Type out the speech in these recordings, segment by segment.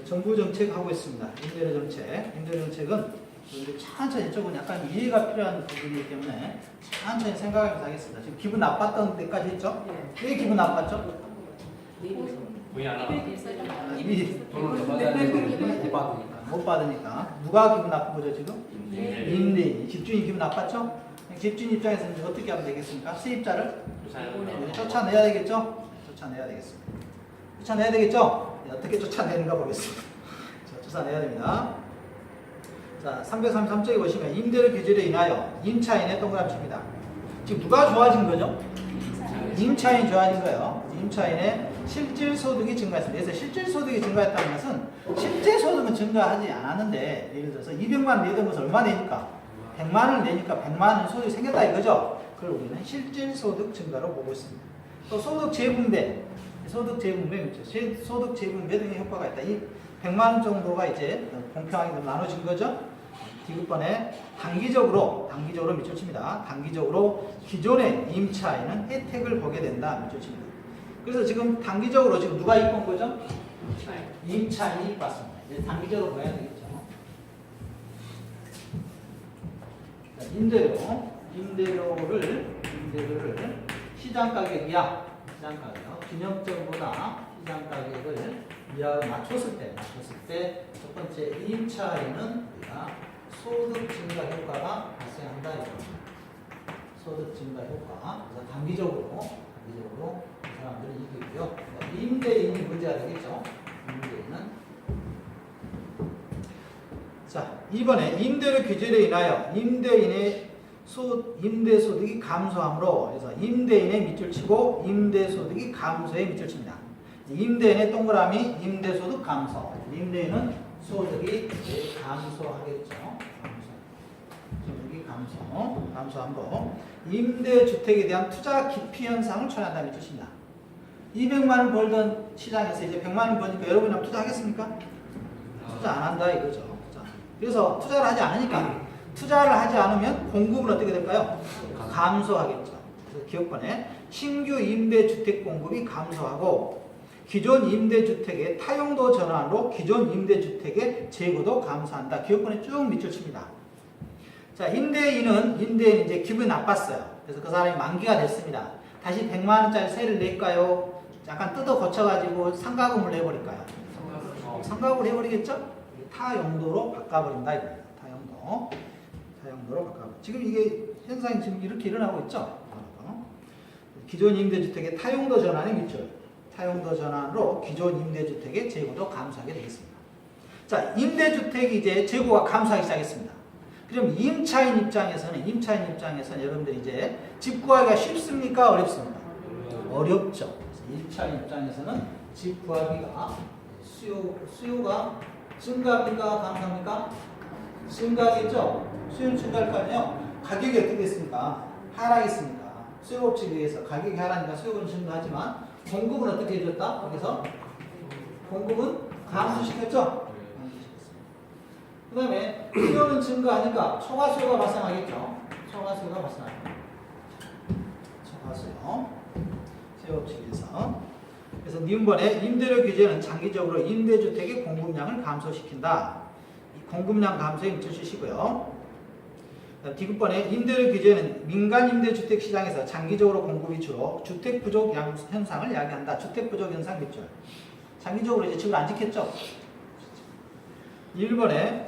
정부 정책 하고 있습니다. 임대료 정책. 임대료 정책은 천천히 조금 약간 이해가 필요한 부분이기 때문에 천천히 생각하면서 하겠습니다. 지금 기분 나빴던 데까지 했죠? 왜 기분 나빴죠? 왜 안 하나? 돈을 더 받아야 되는데 못 받으니까. 누가 기분 나쁜 거죠, 지금? 네. 임대인이. 집주인 기분 나빴죠? 집주인 입장에서는 이제 어떻게 하면 되겠습니까? 세입자를 쫓아내야 되겠죠? 쫓아내야 되겠습니다. 쫓아내야 되겠죠? 어떻게 쫓아내는가 보겠습니다. 자, 쫓아내야 됩니다. 자, 333쪽에 보시면 임대료 규제로 인하여 임차인의 동그라미 칩니다. 지금 누가 좋아진 거죠? 임차인이 좋아진 거예요. 임차인의 실질소득이 증가했습니다. 그래서 실질소득이 증가했다는 것은 실제 소득은 증가하지 않았는데 예를 들어서 200만 원 내던 것을 얼마 내니까 100만 원을 내니까 100만 원 소득이 생겼다 이거죠. 그걸 우리는 실질소득 증가로 보고 있습니다. 또 소득 재분배, 소득 재분배 등의 효과가 있다. 이 100만 원 정도가 이제 공평하게 나눠진 거죠. 디귿번에 단기적으로 밑줄 칩니다. 단기적으로 기존의 임차인은 혜택을 보게 된다. 밑줄 칩니다. 그래서 지금 단기적으로 지금 누가 입은 거죠? 임차인이 입었습니다. 이제 단기적으로 봐야 되겠죠. 자, 임대료를 시장 가격이야. 시장 가격. 균형점보다 시장 가격을 맞췄을 때 첫 번째 임차인은 우리가 소득 증가 효과가 발생한다. 소득 증가 효과. 그래서 단기적으로 이 사람들은 이기고요. 임대인이 문제가 되겠죠. 임대인은. 자, 이번에 임대료 규제로 인하여 임대인의 임대소득이 감소하므로 그래서 임대인의 밑줄 치고 임대소득이 감소에 밑줄 칩니다. 임대인의 동그라미 임대소득 감소. 임대인은 소득이 감소하겠죠. 소득이 감소함으로 임대주택에 대한 투자 기피 현상을 초래한다는 뜻입니다. 200만 원 벌던 시장에서 이제 100만 원 버니까 여러분이 한번 투자하겠습니까? 투자 안 한다 이거죠. 그래서 투자를 하지 않으니까 투자를 하지 않으면 공급은 어떻게 될까요? 감소하겠죠. 그래서 기업권에 신규 임대주택 공급이 감소하고 기존 임대주택의 타용도 전환으로 기존 임대주택의 재고도 감소한다. 기업권에 쭉 밑줄 칩니다. 자, 임대인은 이제 기분이 나빴어요. 그래서 그 사람이 만기가 됐습니다. 다시 100만 원짜리 세를 낼까요? 약간 뜯어 고쳐가지고 상가금을 내버릴까요? 상가금을 해버리겠죠? 타용도로 바꿔버린다. 이거예요. 타용도로 바꿔버린다. 지금 이게 현상이 지금 이렇게 일어나고 있죠? 기존 임대주택의 타용도 전환의 밑줄. 타용도 전환으로 기존 임대주택의 재고도 감소하게 되겠습니다. 자, 임대주택이 이제 재고가 감소하기 시작했습니다. 그럼 임차인 입장에서는 여러분들이 이제 집 구하기가 쉽습니까? 어렵습니까? 어렵죠. 임차인 입장에서는 집 구하기가 수요가 증가합니까? 감소합니까? 증가하겠죠? 수요는 증가할 거 아니에요? 가격이 어떻게 됐습니까? 하락했습니까? 수요업체에 의해서 가격이 하락하니까 수요는 증가하지만 공급은 어떻게 해줬다? 거기서 공급은 감소시켰죠? 그 다음에 수요는 증가하니까 초과수요가 발생하겠죠? 초과수요가 발생합니다. 초과수요. 수요업체에서. 그래서 니은번에 임대료 규제는 장기적으로 임대주택의 공급량을 감소시킨다. 이 공급량 감소에 밑줄 치시고요. 디귿번에 임대료 규제는 민간 임대주택 시장에서 장기적으로 공급이 줄어 주택 부족 현상을 야기한다. 주택 부족 현상 밑줄. 장기적으로 이제 집을 안 짓겠죠? 1번에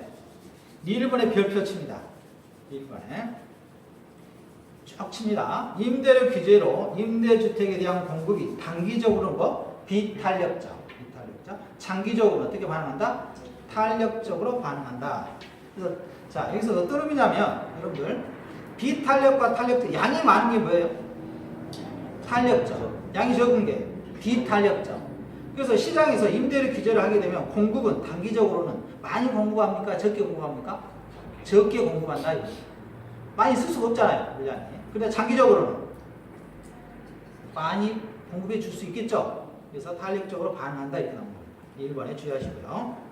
별표 칩니다. 1번에 쭉 칩니다. 임대료 규제로 임대주택에 대한 공급이 단기적으로 비탄력적. 장기적으로 어떻게 반응한다? 탄력적으로 반응한다. 그래서 자, 여기서 어떤 의미냐면 여러분들 비탄력과 탄력적, 양이 많은 게 뭐예요? 탄력적. 양이 적은 게 비탄력적. 그래서 시장에서 임대료 규제를 하게 되면 공급은 단기적으로는 많이 공급합니까? 적게 공급합니까? 적게 공급한다. 많이 쓸 수가 없잖아요. 물량이. 근데 장기적으로는 많이 공급해 줄 수 있겠죠? 그래서 탄력적으로 반응한다. 이렇게 나옵니다. 1번에 주의하시고요.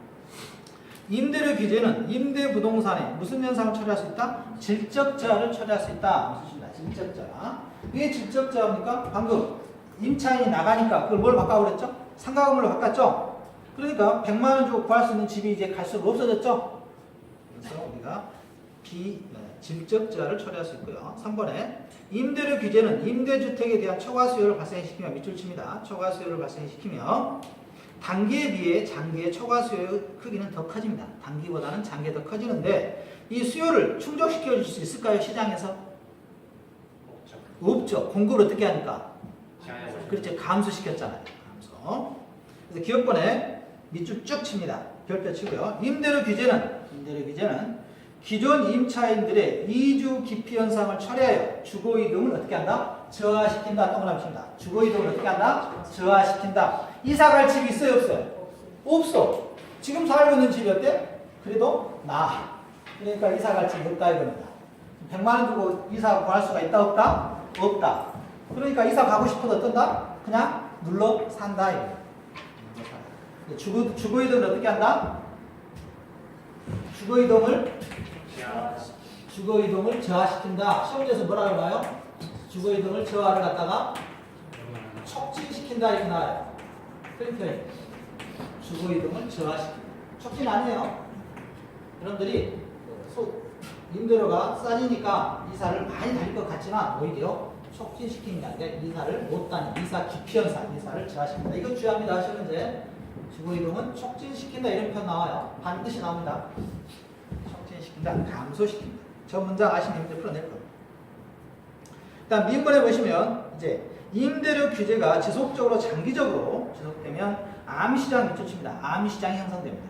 임대료 규제는 임대 부동산에 무슨 현상을 처리할 수 있다? 질적자를 처리할 수 있다. 무슨 뜻입니다. 질적자. 이게 질적자입니까? 방금 임차인이 나가니까 그걸 뭘 바꿔버렸죠? 상가금으로 바꿨죠? 그러니까 100만 원 주고 구할 수 있는 집이 이제 갈수록 없어졌죠? 그래서 우리가 비질적자를 처리할 수 있고요. 3번에 임대료 규제는 임대주택에 대한 초과 수요를 발생시키며 밑줄 칩니다. 초과 수요를 발생시키며 단기에 비해 장기의 초과 수요의 크기는 더 커집니다. 단기보다는 장기가 더 커지는데 이 수요를 충족시켜 줄 수 있을까요? 시장에서? 없죠. 공급을 어떻게 하니까? 그렇죠. 감소시켰잖아요. 감소. 그래서 기업권에 밑줄 쭉 칩니다. 별표 치고요. 임대료 규제는 기존 임차인들의 이주 기피 현상을 처리하여 주거 이동을 어떻게 한다? 저하시킨다. 동그라미 칩니다. 주거 이동을 어떻게 한다? 저하시킨다. 이사 갈 집이 있어요, 없어요? 없어. 지금 살고 있는 집이 어때? 그래도 나아. 그러니까 이사 갈 집이 없다 이겁니다. 100만 원 주고 이사 구할 수가 있다, 없다? 없다. 그러니까 이사 가고 싶어도 어떤다? 그냥 눌러 산다 이거예요. 주거 이동을 어떻게 한다? 주거 이동을 저하시킨다. 시험 문제에서 뭐라고 나와요? 주거 이동을 저하를 갖다가 촉진시킨다 이렇게 나와요. 틀린 표현. 주거 이동을 저하시킨다. 촉진 아니에요. 여러분들이 임대료가 싸지니까 이사를 많이 다닐 것 같지만 오히려 촉진시키는 게 아니라 이사를 못 다니는 이사 기피 현상, 이사를 저하시킨다. 이거 주의합니다. 시험 문제. 주거 이동은 촉진시킨다 이런 표현 나와요. 반드시 나옵니다. 촉진시킨다, 감소시킨다. 저 문장 아시면 문제 풀어낼 겁니다. 일단 미음번에 보시면 이제 임대료 규제가 지속적으로 장기적으로 지속되면 암시장 밑줄칩니다. 암시장이 형성됩니다.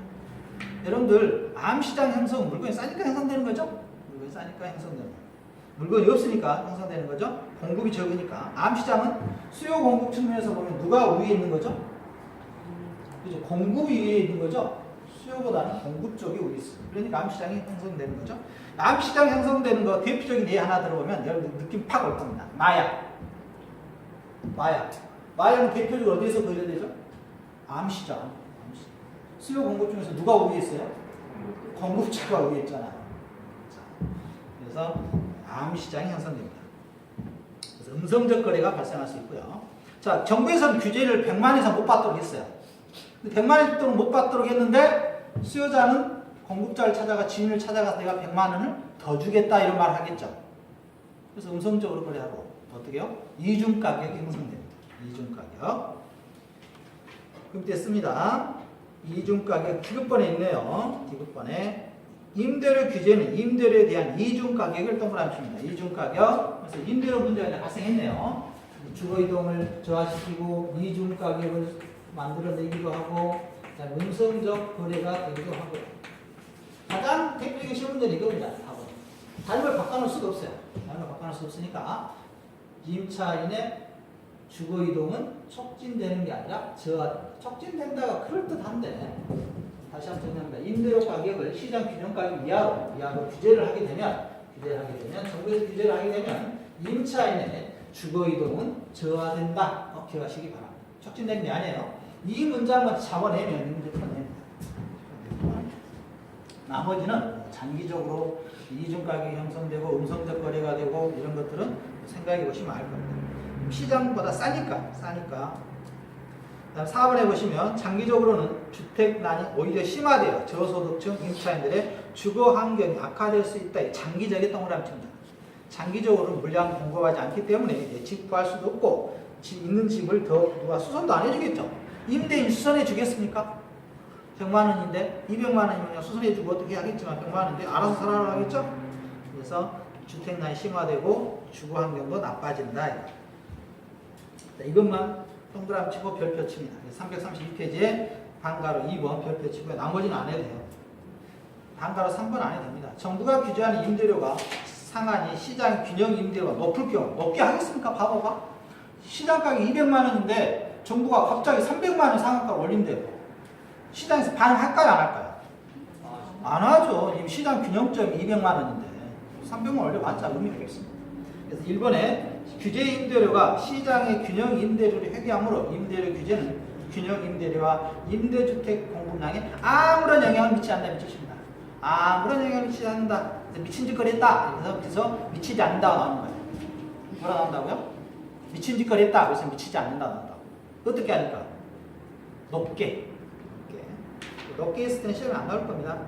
여러분들 암시장 형성은 물건이 싸니까 형성되는 거죠? 물건이 싸니까 형성되는 거예요. 물건이 없으니까 형성되는 거죠? 공급이 적으니까. 암시장은 수요 공급 측면에서 보면 누가 위에 있는 거죠? 그죠? 공급이 위에 있는 거죠? 수요보다는 공급 쪽이 위에 있어요. 그러니까 암시장이 형성되는 거죠. 암시장 형성되는 거 대표적인 예 하나 들어보면 여러분 느낌 팍 올 겁니다. 마약. 마약은 대표적으로 어디에서 거래되죠? 암시장. 수요 공급 중에서 누가 위에 있어요? 공급자가 위에 있잖아요. 그래서 암시장이 형성됩니다. 그래서 음성적 거래가 발생할 수 있고요. 자, 정부에서는 규제를 100만 이상 못 받도록 했어요. 100만 이상 못 받도록 했는데 수요자는 공급자를 찾아가 지인을 찾아가서 내가 100만 원을 더 주겠다 이런 말을 하겠죠. 그래서 음성적으로 거래하고 어떻게 해요? 이중 가격이 형성됩니다. 이중 가격. 그럼 됐습니다. 이중 가격 디귿번에 있네요. 디귿번에 임대료 규제는 임대료에 대한 이중 가격을 동그라미 칩니다. 이중 가격. 그래서 임대료 문제가 발생했네요. 주거 이동을 저하시키고 이중 가격을 만들어내기도 하고 음성적 거래가 되기도 하고 가장 대표적인 시험 문제는 이겁니다. 답을 바꿔놓을 수가 없어요. 답을 바꿔놓을 수 없으니까 임차인의 주거 이동은 촉진되는 게 아니라 촉진된다가 그럴듯한데 다시 한번 정리합니다. 임대료 가격을 시장 균형 가격 이하로 규제를 하게 되면 정부에서 규제를 하게 되면 임차인의 주거 이동은 저하된다. 기억하시기 바랍니다. 촉진되는 게 아니에요. 이 문장만 잡아내면 문제 풀어냅니다. 나머지는 장기적으로 이중 가격이 형성되고 음성적 거래가 되고 이런 것들은 생각해 보시면 알 겁니다. 시장보다 싸니까. 다음 4번에 보시면 장기적으로는 주택난이 오히려 심화되어 저소득층 임차인들의 주거 환경이 악화될 수 있다. 장기적인 동그라미 칩니다. 장기적으로 물량 공급하지 않기 때문에 집 구할 수도 없고 있는 집을 더 누가 수선도 안 해주겠죠. 임대인 수선해 주겠습니까? 100만 원인데 200만 원이면 수선해 주고 어떻게 하겠지만 100만 원인데 알아서 살아라 하겠죠. 그래서 주택난이 심화되고 주거 환경도 나빠진다. 이것만 동그라미 치고 별표 칩니다. 332페이지에 반가로 2번 별표 치고요. 나머지는 안 해도 돼요. 반가로 3번 안 해도 됩니다. 정부가 규제하는 임대료가 상한이 시장 균형 임대료가 높을 경우 높게 하겠습니까? 바보가? 시장 가격이 200만 원인데 정부가 갑자기 300만 원 상한가 올린대요. 시장에서 반응할까요? 안 할까요? 안 하죠. 지금 시장 균형점이 200만 원인데 300만 원 올려봤자 의미가 없습니다. 그래서 1번에 규제 임대료가 시장의 균형 임대료를 회귀하므로 임대료 규제는 균형 임대료와 임대주택 공급량에 아무런 영향을 미치지 않는다. 미치십니다. 아무런 영향을 미치지 않는다. 미친 짓거리 했다. 그래서 미치지 않는다가 나오는 거예요. 뭐라 나온다고요? 미친 짓거리 했다. 그래서 미치지 않는다 나온다. 어떻게 하니까? 높게. 몇 개 있을 때는 시험에 안 나올 겁니다.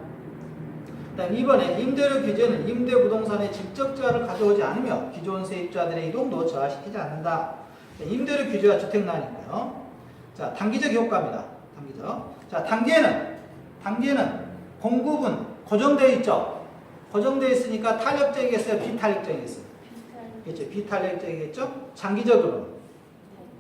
그다음 2번에 임대료 규제는 임대부동산의 직접자를 가져오지 않으며 기존 세입자들의 이동도 저하시키지 않는다. 임대료 규제와 주택난이고요. 자, 단기적 효과입니다. 단기적. 자, 단계는 공급은 고정되어 있죠. 고정되어 있으니까 탄력적이겠어요? 비탄력적이겠어요? 그렇죠. 비탄력적이겠죠? 장기적으로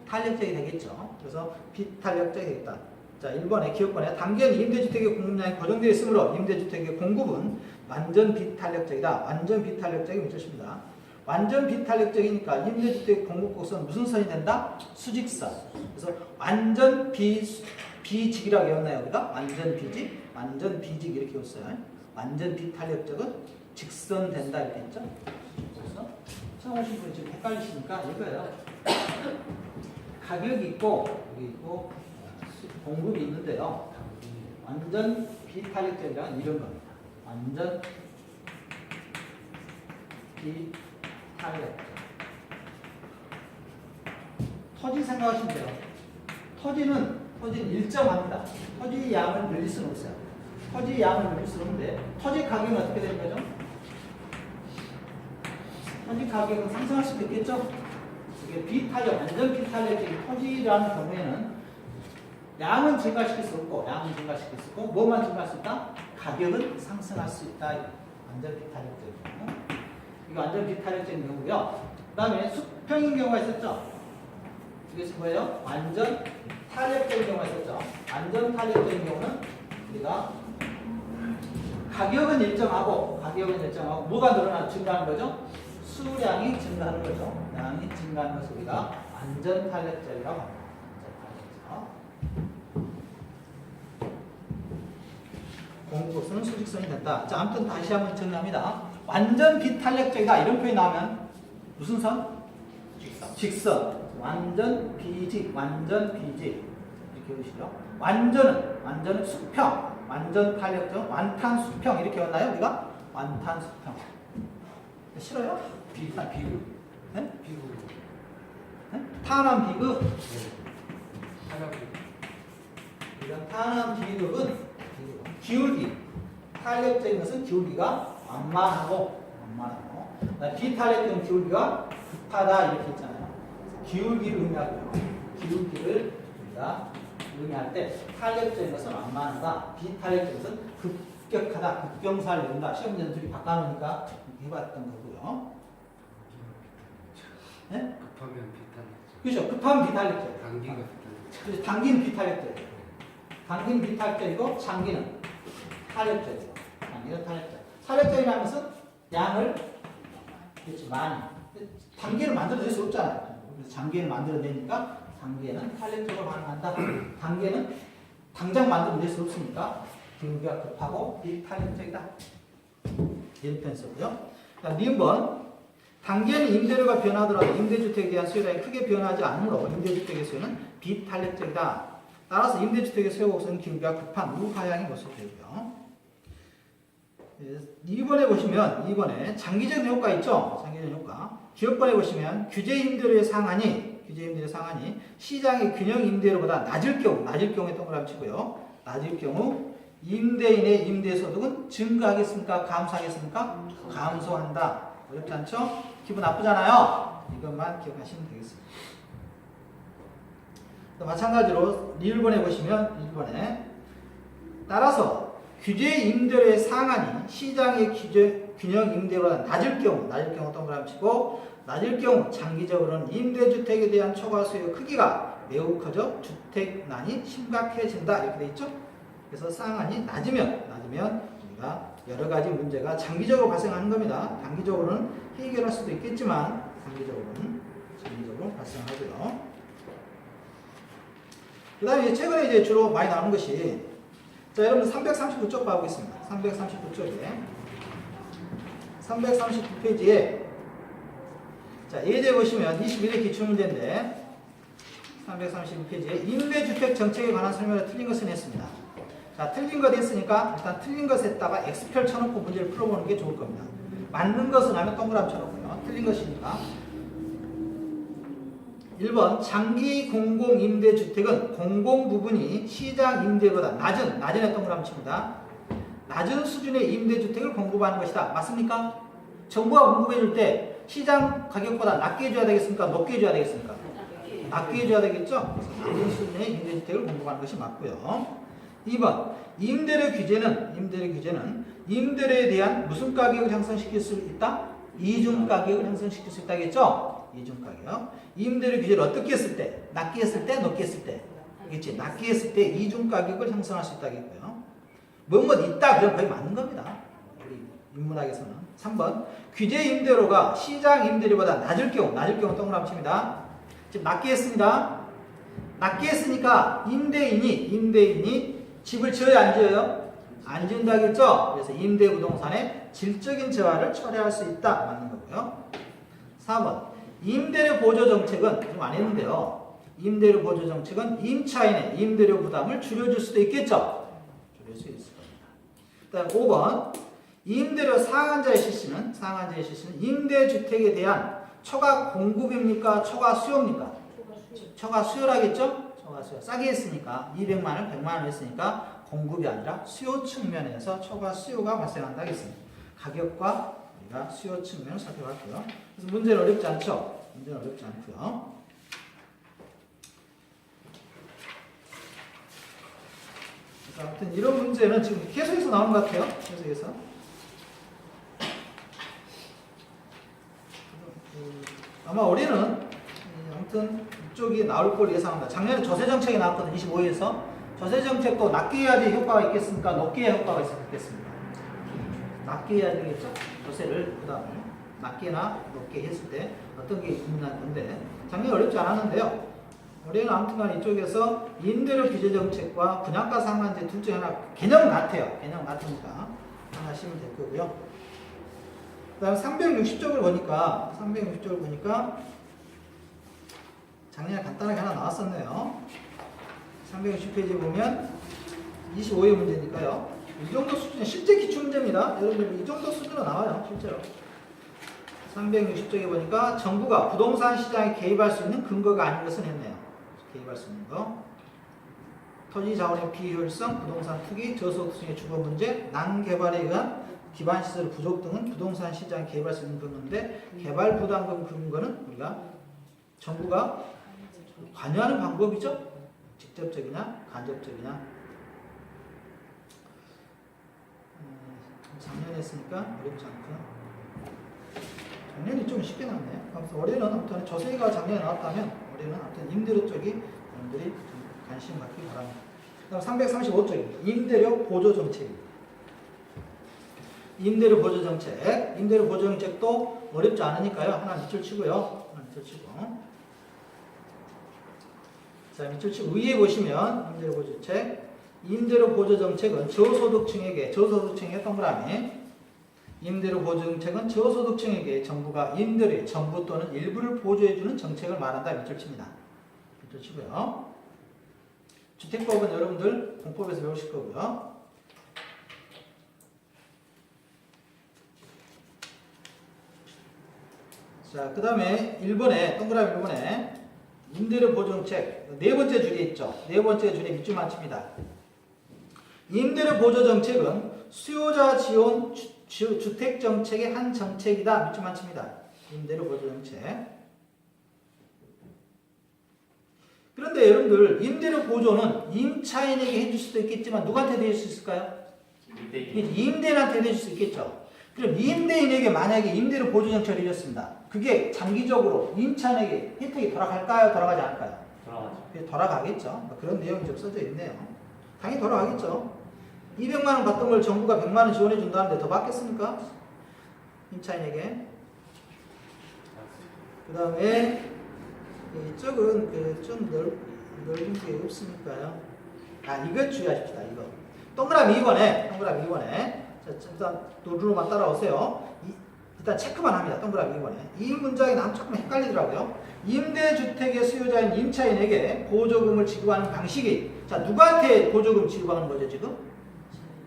탄력적이 되겠죠. 그래서 비탄력적이겠다. 자, 1번에 기업권에 단계는 임대주택의 공급량이 고정되어 있으므로 임대주택의 공급은 완전 비탄력적이다. 완전 비탄력적인 뜻입니다. 완전 비탄력적이니까 임대주택 공급 곡선은 무슨 선이 된다? 수직선. 그래서 완전 비직이라고 외웠나요? 우리가? 완전 비직? 완전 비직 이렇게 외웠어요. 완전 비탄력적은 직선 된다 이렇게 했죠? 그래서 처음 오신 분이 지금 헷갈리시니까 이거예요. 가격이 있고 여기 있고 공급이 있는데요. 완전 비탄력적이란 이런 겁니다. 완전 비탄력적. 토지 생각하시면 돼요. 토지는 일정합니다. 토지 양을 늘릴 수는 없어요. 토지 양을 늘릴 수는 없는데 토지 가격은 어떻게 되는 거죠? 토지 가격은 상승할 수도 있겠죠? 이게 비탄력, 완전 비탄력적인 토지라는 경우에는 양은 증가시킬 수 없고, 뭐만 증가할 수 있다? 가격은 상승할 수 있다. 완전 비탄력적인 경우. 이거 완전 비탄력적인 경우고요. 그 다음에 수평인 경우가 있었죠? 이것이 뭐예요? 완전 탄력적인 경우가 있었죠? 완전 탄력적인 경우는 우리가 가격은 일정하고, 뭐가 증가하는 거죠? 수량이 증가하는 거죠. 양이 증가하는 것을 우리가 완전 탄력적이라고 합니다. 공급은 수직선이 된다. 자, 아무튼 다시 한번 정리합니다. 완전 비탄력적이다. 이런 표현이 나오면 무슨 선? 직선. 완전 비직. 이렇게 보시죠. 완전은 수평. 완전 탄력적. 완탄 수평. 이렇게 왔나요? 우리가? 완탄 수평. 싫어요? 비극. 네? 비극. 네? 탄환 비극. 하나비. 이런 탄환 비극은 기울기. 탄력적인 것은 기울기가 완만하고. 비탄력적인 기울기가 급하다 이렇게 있잖아요. 기울기를 의미하고요. 기울기를 우리가 의미할 때 탄력적인 것은 완만하다. 비탄력적인 것은 급격하다. 급경사를 이룬다. 시험 문제는 둘이 바꿔놓으니까 해봤던 거고요. 네? 급하면 비탄력적. 그렇죠. 급하면 비탄력적. 단기가 비탄력적. 그래서 단기는 비탄력적이에요. 단기는 비탄력적이고 장기는 탄력적이에요. 단기는 탄력적. 탄력적이라는 것은 양을 그렇지 많이. 단기를 만들어낼 수 없잖아요. 그래서 장기를 만들어내니까 단기에는 탄력적으로 반응한다. 단기에는 당장 만들어낼 수 없으니까 기울기가 급하고 비탄력적이다. 이런 표현 쓰고요. 니은번 단기에는 임대료가 변하더라도 임대주택에 대한 수요량이 크게 변하지 않으므로 임대주택의 수요는 비탄력적이다. 따라서 임대주택의 수요 곡선은 기울기가 급한 우하향의 모습이 되고요. 2번에 보시면 2번에 장기적인 효과 있죠? 장기적인 효과. 기업권에 보시면 규제 임대료의 상한이 시장의 균형 임대료보다 낮을 경우에 동그라미 치고요. 낮을 경우 임대인의 임대소득은 증가하겠습니까? 감소하겠습니까? 감소한다. 어렵지 않죠? 기분 나쁘잖아요. 이것만 기억하시면 되겠습니다. 마찬가지로 1번에 보시면 1번에 따라서 규제 임대료의 상한이 시장의 균형 임대료보다 낮을 경우 동그라미 치고 낮을 경우 장기적으로는 임대주택에 대한 초과 수요 크기가 매우 커져 주택난이 심각해진다 이렇게 돼 있죠. 그래서 상한이 낮으면 우리가 여러 가지 문제가 장기적으로 발생하는 겁니다. 단기적으로는 해결할 수도 있겠지만 장기적으로 발생하고요. 그 다음에 최근에 이제 주로 많이 나오는 것이 자, 여러분 339쪽 봐보겠습니다. 339페이지에 자, 예제 보시면 21회 기출문제인데 339페이지에 임대주택 정책에 관한 설명을 틀린 것은 했습니다. 자, 틀린 것 했으니까 일단 틀린 것에다가 X표를 쳐놓고 문제를 풀어보는 게 좋을 겁니다. 맞는 것은 하면 동그라미 쳐놓고요. 틀린 것이니까 1번 장기 공공임대주택은 공공 부분이 시장 임대보다 낮은에 동그라미 칩니다. 낮은 수준의 임대주택을 공급하는 것이다. 맞습니까? 정부가 공급해 줄 때 시장 가격보다 낮게 해줘야 되겠습니까? 높게 해줘야 되겠습니까? 낮게 해줘야 되겠죠? 그래서 낮은 수준의 임대주택을 공급하는 것이 맞고요. 2번 임대료 규제는 임대료에 대한 무슨 가격을 형성시킬 수 있다? 이중 가격을 형성시킬 수 있다겠죠? 이중 가격. 임대료 규제를 어떻게 했을 때? 낮게 했을 때? 높게 했을 때? 그렇지? 낮게 했을 때 이중 가격을 형성할 수 있다겠고요. 뭐뭐 있다 그럼 거의 맞는 겁니다. 우리 인문학에서는. 3번 규제 임대료가 시장 임대료보다 낮을 경우 동그라미 칩니다. 지금 낮게 했습니다. 낮게 했으니까 임대인이 집을 지어야 안 지어요? 안 지은다겠죠? 그래서 임대부동산의 질적인 저하를 초래할 수 있다. 맞는 거고요. 4번 임대료 보조 정책은 좀 안 했는데요. 임대료 보조 정책은 임차인의 임대료 부담을 줄여줄 수도 있겠죠? 줄일 수 있을 겁니다. 그다음 5번 임대료 상한제의 실시는 임대주택에 대한 초과 공급입니까? 초과 수요입니까? 초과 수요라겠죠? 초과 수요. 싸게 했으니까 200만 원, 100만 원 했으니까 공급이 아니라 수요 측면에서 초과 수요가 발생한다 하겠습니다. 가격과 우리가 수요 측면을 살펴봤고요. 그래서 문제는 어렵지 않죠? 문제는 어렵지 않고요. 그래서 아무튼 이런 문제는 지금 계속해서 나오는 것 같아요. 계속해서. 아마 올해는 아무튼 이쪽이 나올 걸 예상합니다. 작년에 저세정책이 나왔거든요. 25위에서. 저세정책도 낮게 해야지 효과가 있겠습니까? 높게 해야 효과가 있겠습니까? 낮게 해야 되겠죠? 저세를 부담을 낮게나 높게 했을 때 어떤 게 있느냐는 건데 작년에 어렵지 않았는데요. 올해는 아무튼간 이쪽에서 임대료 규제 정책과 분양가 상한제 둘 중에 하나 개념은 같아요. 개념 같으니까 하나 하시면 될 거고요. 그 다음 360쪽을 보니까 작년에 간단하게 하나 나왔었네요. 360페이지 보면 25회 문제니까요. 이 정도 수준, 실제 기출문제입니다. 여러분들 이 정도 수준으로 나와요. 실제로. 360쪽에 보니까 정부가 부동산 시장에 개입할 수 있는 근거가 아닌 것은 했네요. 개입할 수 있는 거. 토지 자원의 비효율성, 부동산 투기, 저소득층의 주거 문제, 난개발에 의한 기반시설 부족 등은 부동산 시장에 개입할 수 있는 근거인데 개발 부담금 근거는 우리가 정부가 관여하는 방법이죠. 직접적이냐 간접적이냐. 작년에 했으니까 어렵지 않고요. 작년이 좀 쉽게 나왔네요. 그래서 올해는 아무튼 저세가 작년에 나왔다면 올해는 아무튼 임대료 쪽이 여러분들이 관심 갖기 바랍니다. 그다음 335쪽입니다. 임대료 보조 정책입니다. 임대료 보조 정책. 임대료 보조 정책도 어렵지 않으니까요. 하나 밑줄 치고요. 자, 밑줄 치고 위에 보시면 임대료 보조 정책. 임대료 보조 정책은 저소득층에게 동그라미. 임대료 보조 정책은 저소득층에게 정부가 임대료의 전부 또는 일부를 보조해주는 정책을 말한다. 밑줄 칩니다. 밑줄 치고요. 주택법은 여러분들 공법에서 배우실 거고요. 자, 그 다음에 1번에 동그라미 1번에 임대료 보조 정책 네 번째 줄에 있죠. 네 번째 줄에 밑줄만 칩니다. 임대료 보조 정책은 수요자 지원 주택 정책의 한 정책이다. 밑줄만 칩니다. 임대료 보조 정책. 그런데 여러분들 임대료 보조는 임차인에게 해줄 수도 있겠지만 누구한테 해줄 수 있을까요? 임대인한테 해줄 수 있겠죠. 그럼 임대인에게 만약에 임대료 보조 정책을 해줬습니다. 그게 장기적으로 임차인에게 혜택이 돌아갈까요? 돌아가지 않을까요? 돌아가겠죠. 그런 내용이 좀 써져 있네요. 당연히 돌아가겠죠. 200만 원 받던 걸 정부가 100만 원 지원해 준다는데 더 받겠습니까? 임차인에게. 그 다음에 이쪽은 좀 넓은 게 없으니까요. 이걸 주의하십시다. 이거. 동그라미 2번에 자, 일단 노루로만 따라오세요. 일단 체크만 합니다. 동그라미 2번에. 이 문장이 난 조금 헷갈리더라고요. 임대주택의 수요자인 임차인에게 보조금을 지급하는 방식이 자 누구한테 보조금 지급하는 거죠 지금?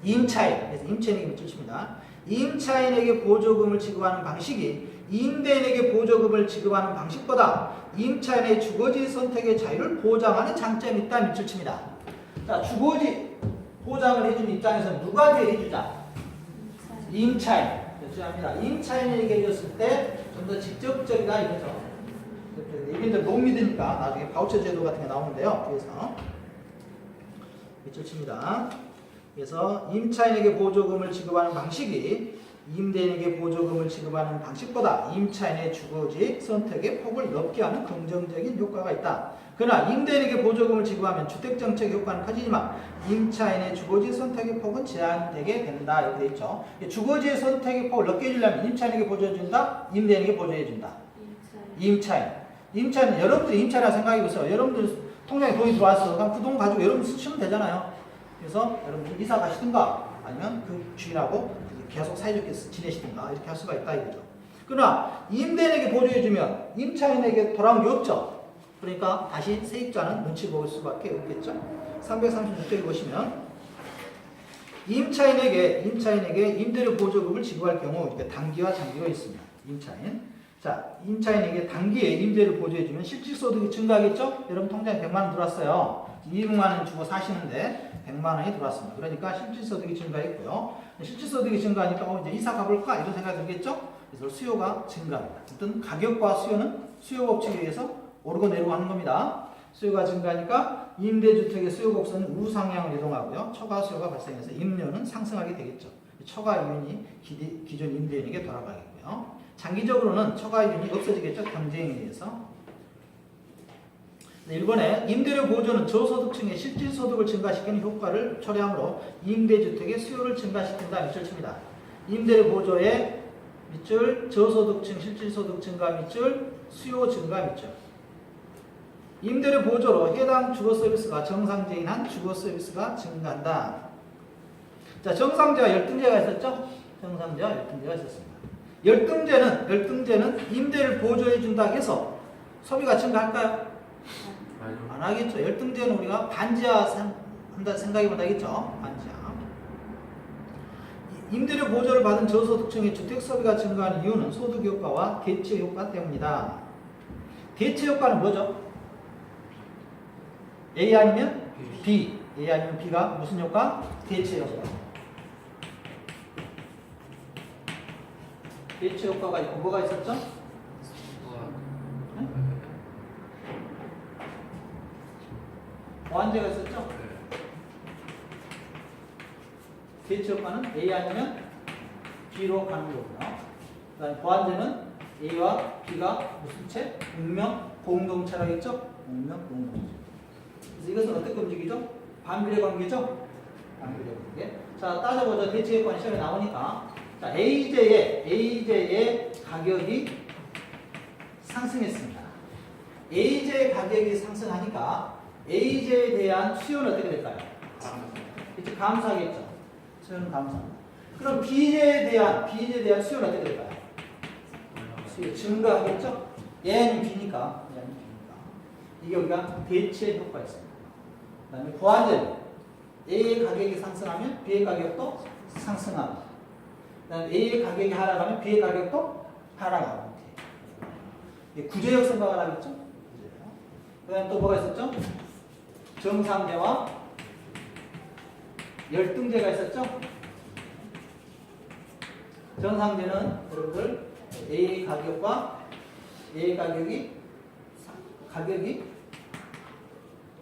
임차인. 그래서 임차인에게 밑줄 칩니다. 임차인에게 보조금을 지급하는 방식이 임대인에게 보조금을 지급하는 방식보다 임차인의 주거지 선택의 자유를 보장하는 장점이 있다 밑줄 칩니다. 자, 주거지 보장을 해준 입장에서 누가 대해주자? 임차인. 합니다. 임차인에게 해줬을 때 좀 더 직접적이다 이거죠. 이게 이제 못 믿으니까 나중에 바우처 제도 같은 게 나오는데요. 그래서 밑줄 칩니다. 그래서 임차인에게 보조금을 지급하는 방식이 임대인에게 보조금을 지급하는 방식보다 임차인의 주거지 선택의 폭을 넓게 하는 긍정적인 효과가 있다. 그러나 임대인에게 보조금을 지급하면 주택정책 효과는 커지지만 임차인의 주거지 선택의 폭은 제한되게 된다. 이렇게 되어 있죠. 주거지의 선택의 폭을 넓게 해주려면 임차인에게 보조해준다. 임대인에게 보조해준다. 임차인. 임차인, 여러분들이 임차인이라 생각해보세요. 여러분들 통장에 돈이 들어왔어. 그럼 그 돈 가지고 여러분 쓰시면 되잖아요. 그래서 여러분들 이사 가시든가 아니면 그 주인하고 계속 사이좋게 지내시든가 이렇게 할 수가 있다 이거죠. 그러나 임대인에게 보조해주면 임차인에게 돌아온 게 없죠. 그러니까 다시 세입자는 눈치 볼 수밖에 없겠죠. 336쪽에 보시면 임차인에게 임대료 보조금을 지급할 경우 이렇게 단기와 장기로 있습니다. 임차인. 자, 임차인에게 단기에 임대료 보조해주면 실질소득이 증가하겠죠? 여러분 통장에 100만 원 들어왔어요. 200만 원 주고 사시는데 100만 원이 들어왔습니다. 그러니까 실질소득이 증가했고요. 실질소득이 증가하니까 이제 이사 가볼까? 이런 생각이 들겠죠? 그래서 수요가 증가합니다. 어떤 가격과 수요는 수요법칙에 의해서 오르고 내리고 하는 겁니다. 수요가 증가하니까 임대주택의 수요 곡선은 우상향을 이동하고요. 초과 수요가 발생해서 임료는 상승하게 되겠죠. 초과 이윤이 기존 임대인에게 돌아가겠고요. 장기적으로는 초과 이윤이 없어지겠죠. 경쟁에 의해서. 1번에 임대료 보조는 저소득층의 실질소득을 증가시키는 효과를 초래하므로 임대주택의 수요를 증가시킨다. 밑줄 칩니다. 임대료 보조의 밑줄 저소득층 실질소득 증가 밑줄 수요 증가 밑줄. 임대료 보조로 해당 주거 서비스가 정상제인 한 주거 서비스가 증가한다. 자, 정상제와 열등제가 있었죠? 정상제와 열등제가 있었습니다. 열등제는 임대를 보조해 준다고 해서 소비가 증가할까요? 안 하겠죠. 열등제는 우리가 반지하 한다 생각이 못하겠죠. 반지하. 임대료 보조를 받은 저소득층의 주택 소비가 증가하는 이유는 소득 효과와 대체 효과 때문이다. 대체 효과는 뭐죠? A 아니면 B. A 아니면 B가 무슨 효과? 대체 효과. 대체 효과가 있고 뭐가 있었죠? 보완제가 있었죠? 대체 효과는 A 아니면 B로 가는 거고요. 그 다음에 보완제는 A와 B가 무슨 체? 운명 공동체라겠죠? 운명 공동체. 그래서 이것은 어떻게 움직이죠? 반비례 관계죠? 반비례 관계. 자, 따져보죠. 대체 효과는 시험에 나오니까. 자, AJ의 가격이 상승했습니다. AJ의 가격이 상승하니까 AJ에 대한 수요는 어떻게 될까요? 이제 감소하겠죠. 수요는 감소합니다. 그럼 BJ에 대한 수요는 어떻게 될까요? 수요 증가하겠죠? A는 B니까. 이게 우리가 대체 효과가 있습니다. 그 다음에 보완제는 A의 가격이 상승하면 B의 가격도 상승합니다. 그 다음에 A의 가격이 하락하면 B의 가격도 하락합니다. 구제역 생각을 하겠죠? 그 다음에 또 뭐가 있었죠? 정상제와 열등제가 있었죠? 정상제는 여러분들 A 가격이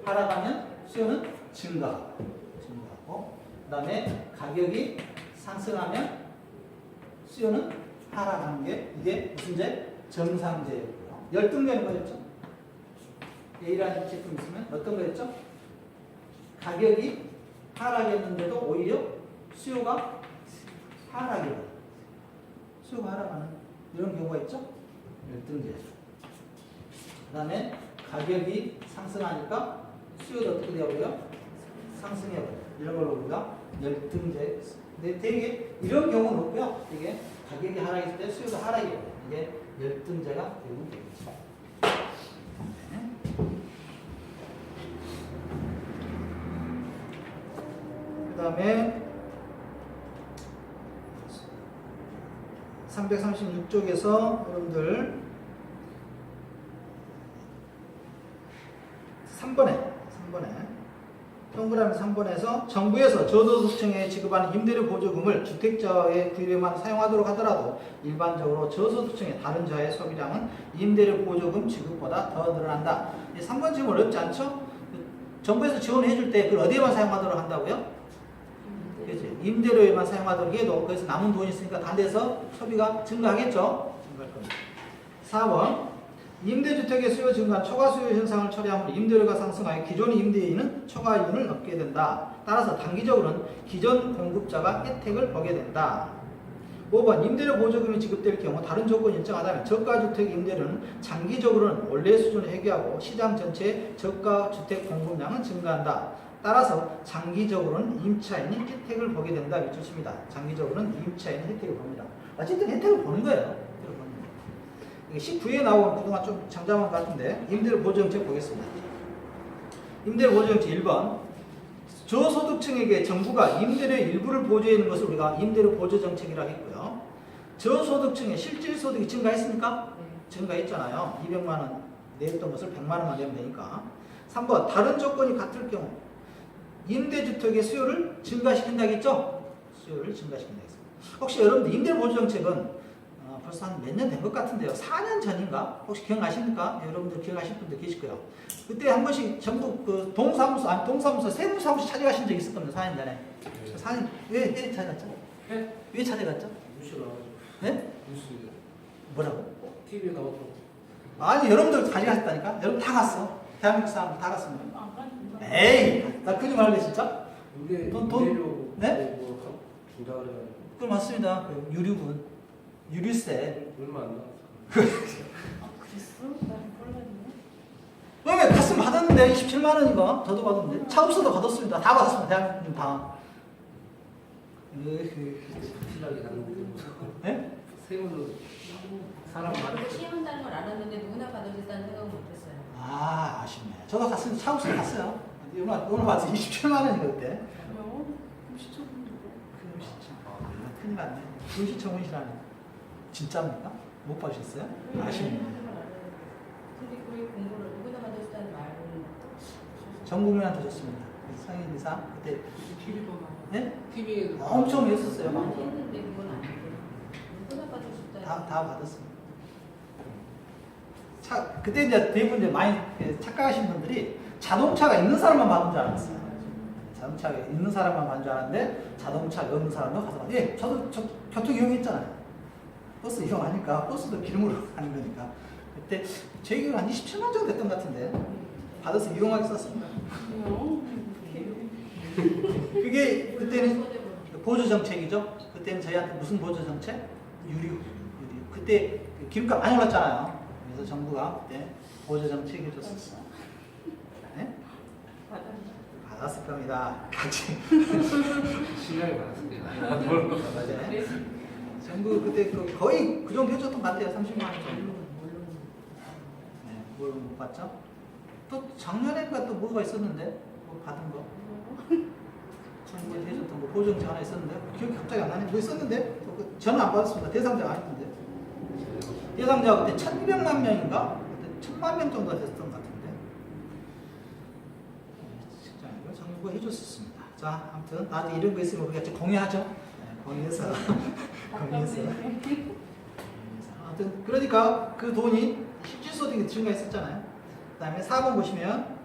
하락하면 수요는 증가하고 그 다음에 가격이 상승하면 수요는 하락하는 게 이게 무슨 제? 정상제였고요. 열등제는 뭐였죠? A라는 제품 있으면 어떤 거였죠? 가격이 하락했는데도 오히려 수요가 하락해요. 수요가 하락하는 이런 경우가 있죠? 열등제. 그 다음에 가격이 상승하니까 수요도 어떻게 되어버려요? 상승해버려요. 이런 걸로 우리가 열등제. 근데 되게 이런 경우는 없고요. 이게 가격이 하락했을 때 수요도 하락해요. 이게 열등제가 되면 되겠죠. 그 다음에 336쪽에서 여러분들 3번에 동그라미 3번에서 정부에서 저소득층에 지급하는 임대료 보조금을 주택자의 구입에만 사용하도록 하더라도 일반적으로 저소득층의 다른 자의 소비량은 임대료 보조금 지급보다 더 늘어난다. 3번 지금 어렵지 않죠? 정부에서 지원해 줄 때 그걸 어디에만 사용하도록 한다고요? 그렇지. 임대료에만 사용하도록 해도 거기서 남은 돈이 있으니까 다른 데서 소비가 증가하겠죠? 증가할 겁니다. 4번 임대주택의 수요 증가, 초과 수요 현상을 처리함으로 임대료가 상승하여 기존 임대인은 초과 이윤을 얻게 된다. 따라서 단기적으로는 기존 공급자가 혜택을 보게 된다. 5번 임대료 보조금이 지급될 경우 다른 조건이 일정하다면 저가주택 임대료는 장기적으로는 원래 수준을 회귀하고 시장 전체의 저가주택 공급량은 증가한다. 따라서 장기적으로는 임차인이 혜택을 보게 된다. 이 뜻입니다. 장기적으로는 임차인이 혜택을 봅니다. 어쨌든 혜택을 보는 거예요. 19에 나온 그동안 좀 잠잠한 것 같은데 임대료 보조정책 보겠습니다. 임대료 보조정책 1번 저소득층에게 정부가 임대료 일부를 보조해 있는 것을 우리가 임대료 보조정책이라고 했고요. 저소득층의 실질소득이 증가했습니까? 증가했잖아요. 200만 원 내었던 것을 100만 원만 내면 되니까. 3번 다른 조건이 같을 경우 임대주택의 수요를 증가시킨다겠죠? 수요를 증가시킨다겠습니다. 혹시 여러분들 임대료 보조정책은 벌써 한 몇 년 된 것 같은데요. 4년 전인가? 혹시 기억나십니까? 여러분들 기억하실 분들 계실 거예요. 그때 한 번씩 전부 그 동사무소, 세무사무소 찾아가신 적 있을 겁니다. 4년 전에. 4년, 왜 찾아갔죠? 네? 왜 찾아갔죠? 뉴스로 나와가지고. 네? 뉴스. 뭐라고? TV에 나오더라고. 아니, 여러분들 가져가셨다니까? 여러분 다 갔어. 대한민국 사람 다 갔습니다. 안 가는구나. 에이! 나 그지 말래, 진짜? 이게 돈? 임대료 네? 뭐 준다 그래가지고 그건 맞습니다. 그 유류분. 유류세. 얼마 안 나왔어. 아 그랬어? 난 몰랐네. 왜 갔으면 받았는데 27만 원인가? 저도 받았는데 차 없어도 받았습니다. 다 받았습니다. 대한민국 다. 신나게 갔는데 네? 세무도 사람 그거 많을 때. 시험한다는 걸 알았는데 누구나 받아줬다는 생각은 못했어요. 아, 아쉽네. 저도 갔습니다. 차 없어도 갔어요. 오늘 봐서 27만 원인가 그때. 그래요? 시청분도 금시청. 큰일 났네. 금시청문이라네. 진짜입니까? 못 봐주셨어요? 아쉽네. 근데 그게 공부를 누구나 받아줬다는 말은 전 국민한테 줬습니다. 성인 이상 그때 TV도 나와. 네? TV에도 엄청 했었어요. 많이 막. 했는데 그건 안 돼. 누구나 받아줬다는 다 받았습니다. 그때 이제 대부분 이제 많이 착각하신 분들이 자동차가 있는 사람만 받은 줄 알았어요. 자동차가 있는 사람만 받은 줄 알았는데 자동차가 없는 사람도 가서 예, 저도 교통 이용했잖아요. 버스 이용하니까 버스도 기름으로 가는 거니까 그때 제 기억에 한 27만 정도 됐던 것 같은데 받아서 이용하게 썼습니다. 그게 그때는 보조 정책이죠. 그때는 저희한테 무슨 보조 정책? 유류. 그때 기름값 많이 올랐잖아요. 그래서 정부가 그때 보조 정책 해줬었어요. 네? 받았을 겁니다. 같이. 신나게 받았을 때. 맞아요. 정부 그때 거의 그 정도 해줬던 것 같아요. 30만 원 정도. 네, 뭘 못 받죠? 또 작년에가 또 뭐가 있었는데 뭐 받은 거. 정부에서 해줬던 거 보정책 하나 있었는데 기억이 갑자기 안 나네. 뭐 있었는데 저는 안 받았습니다. 대상자가 아닌데. 대상자가 그때 1,200만 명인가? 그때 1,000만 명 정도 됐었던 것 같은데. 직장이고 정부가 해줬었습니다. 자, 아무튼 나중에 이런 거 있으면 우리가 좀 공유하죠. 네, 공유해서 공유해서. 아무튼 그러니까 그 돈이 실질소득이 증가했었잖아요. 그다음에 4번 보시면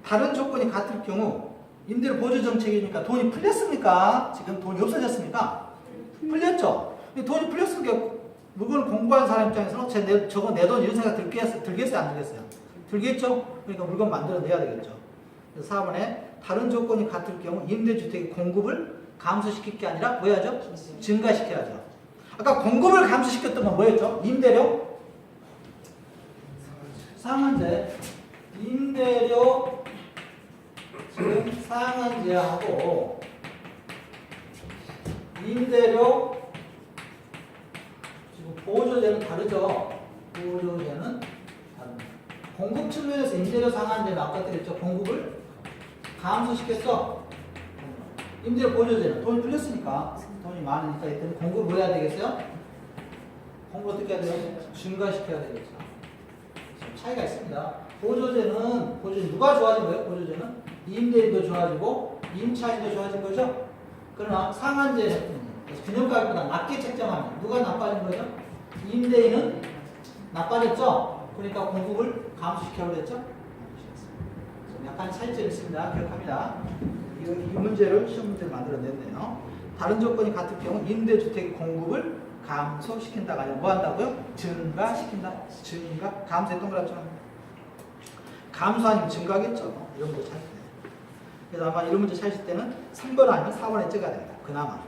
다른 조건이 같을 경우 임대료 보조 정책이니까 돈이 풀렸습니까? 지금 돈이 없어졌습니까? 풀렸죠. 돈이 풀렸으니까 물건을 공부하는 사람 입장에서는 저거 내 돈 이런 생각 들겠어요? 안 들겠어요? 들겠죠? 그러니까 물건 만들어내야 되겠죠. 그래서 4번에 다른 조건이 같을 경우 임대주택의 공급을 감소시킬 게 아니라 뭐 해야죠? 증가시켜야죠. 아까 공급을 감소시켰던 건 뭐였죠? 임대료? 상한제. 임대료 지금 상한제하고 임대료 지금 보조제는 다르죠. 보조제는 다릅니다. 공급 측면에서 임대료 상한제는 아까 그랬죠. 공급을 감소시켰어. 임대료 보조제는 돈이 풀렸으니까 돈이 많으니까 일단 공급을 해야 되겠어요? 공부 어떻게 해야 돼요? 증가시켜야 되겠죠. 차이가 있습니다. 보조제는 누가 좋아진 거예요? 보조제는 임대인도 좋아지고 임차인도 좋아진 거죠. 그러나 상한제는 균형가격보다 낮게 책정하면 누가 나빠진 거죠? 임대인은 나빠졌죠. 그러니까 공급을 감소시켜버렸죠. 약간 차이점이 있습니다. 기억합니다. 이 문제를 시험 문제를 만들어냈네요. 다른 조건이 같은 경우 임대주택 공급을 감소시킨다가 아니라 뭐 한다고요? 증가시킨다. 증가. 감소에 동그랗죠. 감소 아니면 증가겠죠. 이런 문제 찾을 때. 그래서 아마 이런 문제 찾을 때는 3번 아니면 4번에 찍어야 됩니다. 그나마.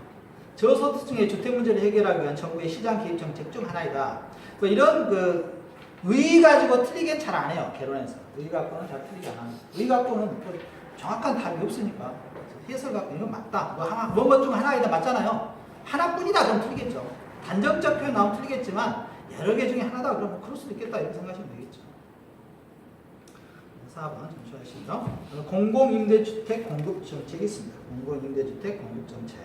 저소득층의 주택 문제를 해결하기 위한 정부의 시장 개입 정책 중 하나이다. 뭐 이런 의 가지고 틀리긴 잘 안 해요. 개론에서. 의 갖고는 잘 틀리지 안 합니다. 의 갖고는 뭐 정확한 답이 없으니까. 해설 갖고 이건 맞다. 뭐 중 하나이다 맞잖아요. 하나뿐이다 그럼 틀리겠죠. 단정적 표현 나오면 틀리겠지만 여러 개 중에 하나다 그러면 그럴 수도 있겠다 이렇게 생각하시면 되겠죠. 4번 잠시만요. 공공임대주택 공급 정책이 있습니다. 공공임대주택 공급 정책.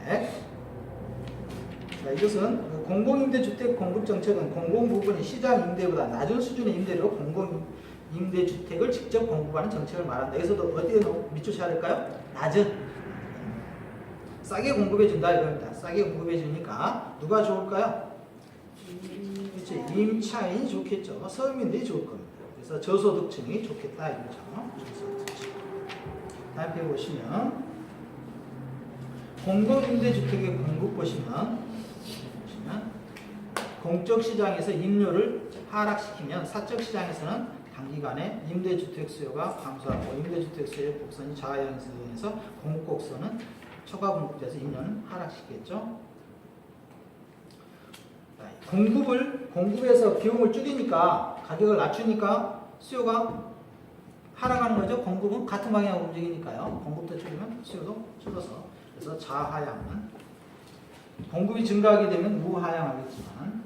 자, 이것은 공공임대주택 공급 정책은 공공부분이 시장 임대보다 낮은 수준의 임대료로 공공임대주택을 직접 공급하는 정책을 말한다. 여기서도 어디에 밑줄쳐야 될까요? 낮은. 싸게 공급해준다 이겁니다. 싸게 공급해주니까 누가 좋을까요? 그렇지. 임차인이 좋겠죠. 서민들이 좋을 겁니다. 그래서 저소득층이 좋겠다 이거죠. 저소득층. 다음 페이지 보시면 공공임대주택의 공급 보시면 공적 시장에서 임료를 하락시키면 사적 시장에서는 단기간에 임대주택 수요가 감소하고 임대주택 수요의 곡선이 좌하향해서 공급 곡선은 초과 공급돼서 임료는 하락시키겠죠. 공급에서 비용을 줄이니까 가격을 낮추니까 수요가 하락하는 거죠. 공급은 같은 방향으로 움직이니까요. 공급도 줄이면 수요도 줄어서 그래서 좌하향은 공급이 증가하게 되면 우하향하겠지만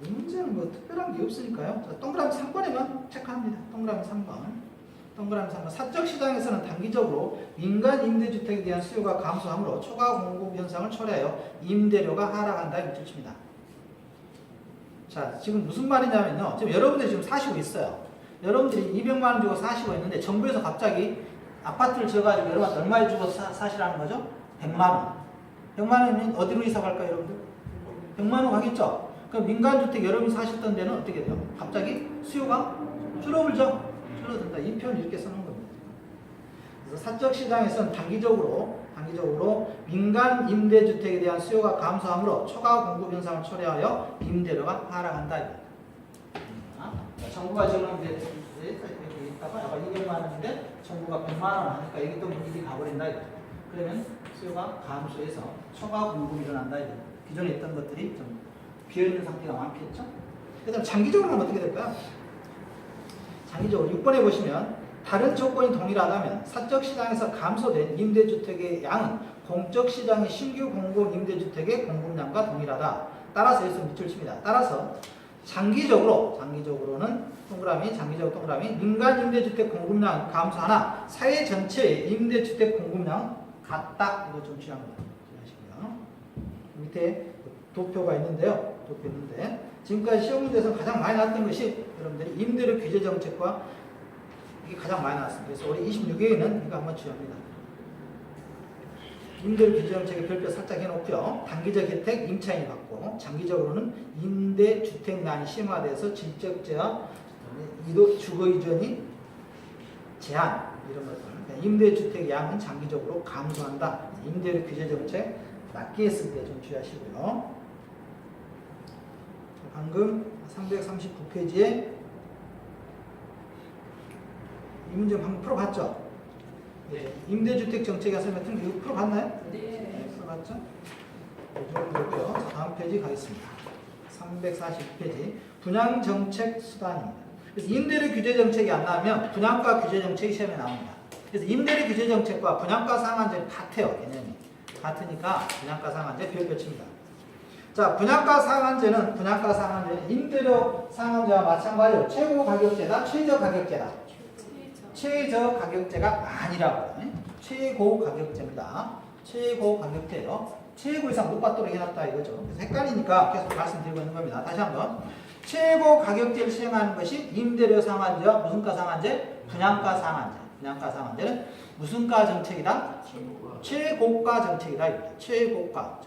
이 문제는 뭐 특별한 게 없으니까요. 자, 동그라미 3번에만 체크합니다. 동그라미 3번. 사적 시장에서는 단기적으로 민간 임대주택에 대한 수요가 감소하므로 초과 공급 현상을 초래하여 임대료가 하락한다 이렇게 칩니다. 자, 지금 무슨 말이냐면요. 지금 여러분들이 지금 사시고 있어요. 여러분들이 200만 원 주고 사시고 있는데 정부에서 갑자기 아파트를 지어가지고 여러분한테 얼마에 주고 사시라는 거죠? 100만 원. 100만 원이면 어디로 이사 갈까요, 여러분들? 100만 원 가겠죠? 그럼 민간주택 여러분이 사셨던 데는 어떻게 돼요? 갑자기 수요가 줄어들죠? 줄어든다. 이 표현 이렇게 쓰는 겁니다. 그래서 사적 시장에서는 단기적으로 민간 임대주택에 대한 수요가 감소하므로 초과 공급 현상을 초래하여 임대료가 하락한다. 정부가 지금 있다가 200만 원인데 정부가 100만 원 하니까 여기 또 일이 가버린다. 그러면 수요가 감소해서 초과 공급이 일어난다. 기존에 있던 것들이 좀 비어있는 상태가 많겠죠. 그다음 장기적으로 하면 어떻게 될까요? 장기적으로 6번에 보시면 다른 조건이 동일하다면 사적 시장에서 감소된 임대주택의 양은 공적 시장의 신규 공공 임대주택의 공급량과 동일하다. 따라서 여기서 밑줄 칩니다. 따라서 장기적으로는 동그라미 민간 임대주택 공급량은 감소하나 사회 전체의 임대주택 공급량은 같다. 이거 좀 취합니다. 밑에 도표가 있는데요. 지금까지 시험 문제에서 가장 많이 나왔던 것이 여러분들이 임대료 규제 정책과 이게 가장 많이 나왔습니다. 그래서 우리 26회에는 이거 한번 취합니다. 임대료 규제 정책의 별표 살짝 해놓고요. 단기적 혜택 임차인이 받고 장기적으로는 임대주택난이 심화돼서 질적제와 주거 이전이 제한 이런 것들. 임대주택 양은 장기적으로 감소한다. 임대료 규제 정책 낮게 했을 때 좀 주의하시고요. 방금 339페이지에 이 문제 방금 풀어봤죠? 네. 임대주택 정책에 설명했던 이거 풀어봤나요? 네. 풀어봤죠? 이 정도고요. 자, 다음 페이지 가겠습니다. 340페이지 분양정책 수단입니다. 그래서 임대료 규제 정책이 안 나오면 분양가 규제 정책이 시험에 나옵니다. 그래서 임대료 규제 정책과 분양가 상한제는 같아요. 개념이. 같으니까 분양가 상한제 별표 칩니다. 자, 분양가 상한제는 임대료 상한제와 마찬가지로 최고 가격제다, 최저 가격제다. 최저 가격제가 아니라고요. 최고 가격제입니다. 최고 가격제예요. 최고 이상 못 받도록 해놨다 이거죠. 그래서 헷갈리니까 계속 말씀드리고 있는 겁니다. 다시 한번. 최고 가격제를 시행하는 것이 임대료 상한제와 무슨가 상한제? 분양가 상한제. 분양가 상한제는 무슨가 정책이다? 최고가 정책이다. 최고가.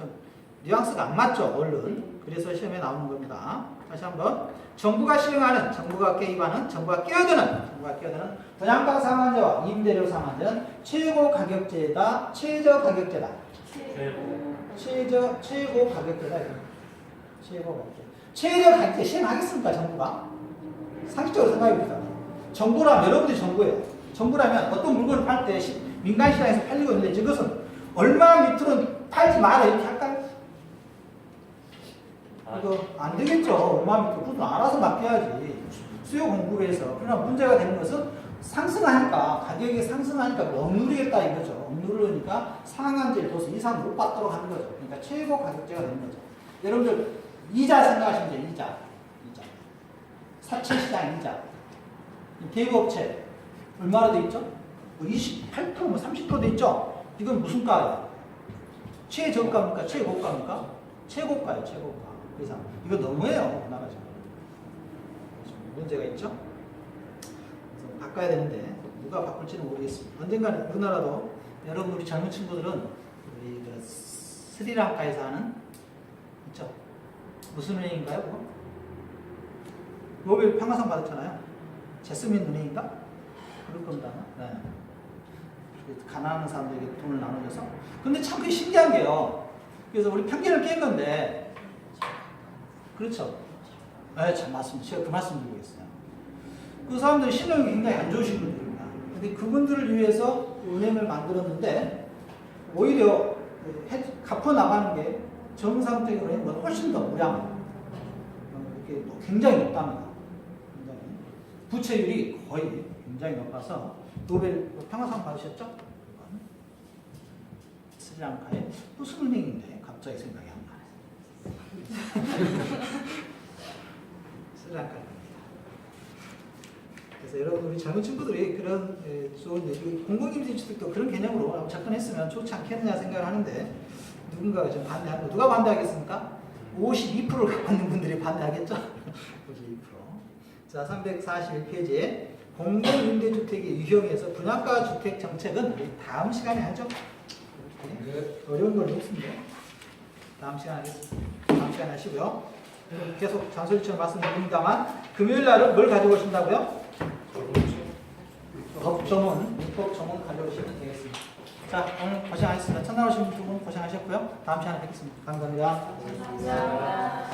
뉘앙스가 안 맞죠, 얼른. 그래서 시험에 나오는 겁니다. 다시 한번. 정부가 시행하는, 정부가 개입하는, 정부가 끼어드는 분양가 상한제와 임대료 상한제는 최고 가격제다, 최저 가격제다. 최고 가격제다. 최고 가격제. 최저 가격제 시행하겠습니까, 정부가? 상식적으로 생각해봅시다. 정부라면, 여러분들이 정부예요. 정부라면 어떤 물건을 팔 때 민간 시장에서 팔리고 있는데 이것은 얼마 밑으로는 팔지 마라 이렇게 할까요? 이거 안 되겠죠. 얼마 밑으로. 그것도 알아서 맡겨야지. 수요 공급에서. 그러나 문제가 되는 것은 상승하니까, 가격이 상승하니까 억누르겠다 이거죠. 억누르니까 상한제를 둬서 이상 못 받도록 하는 거죠. 그러니까 최고 가격제가 되는 거죠. 여러분들 이자 생각하시면 돼요. 이자. 사채시장 이자. 대부업체 얼마나 돼 있죠? 뭐 28%, 뭐 30% 돼 있죠? 이건 무슨 가예요? 최저가입니까? 최고가입니까? 최고가예요, 최고가. 그래서 이거 너무해요, 나라죠. 문제가 있죠? 그래서 바꿔야 되는데 누가 바꿀지는 모르겠습니다. 언젠가는 우리나라도 여러분 우리 젊은 친구들은 우리 그 스리랑카에서 하는 있죠? 무슨 은행인가요, 그거? 노벨 평화상 받았잖아요. 제스민 은행인가? 그럴 겁니다. 네. 가난한 사람들에게 돈을 나눠줘서. 근데 참 그게 신기한 게요. 그래서 우리 편견을 깬 건데, 그렇죠. 네, 참 맞습니다. 제가 그 말씀 드리고 있어요. 그 사람들이 신용이 굉장히 안 좋으신 분들입니다. 근데 그분들을 위해서 은행을 만들었는데, 오히려 갚아 나가는 게 정상적인 은행보다 훨씬 더 무량, 이렇게 굉장히 높답니다. 굉장히. 부채율이 거의 굉장히 높아서 노벨 평화상 받으셨죠? 스리랑카에 무슨 은행인데 갑자기 생각이 안 나네. 스리랑카입니다. 그래서 여러분 우리 젊은 친구들이 그런 좋은 공공임대주택도 그런 개념으로 접근했으면 좋지 않겠느냐 생각을 하는데 누군가가 좀 반대하고 누가 반대하겠습니까? 52%를 갖고 있는 분들이 반대하겠죠? 52%. 자, 341페이지에 공공임대주택의 유형에서 분양가 주택 정책은 우리 다음 시간에 하죠. 네. 어려운 걸 없습니다. 다음 시간에 하겠습니다. 다음 시간에 하시고요. 계속 잔소리처럼 말씀드립니다만 금요일 날은 뭘 가지고 오신다고요? 법조문, 민법조문 가져오시면 되겠습니다. 자, 오늘 고생하셨습니다. 첫날 오신 두 분 고생하셨고요. 다음 시간에 뵙겠습니다. 감사합니다. 감사합니다.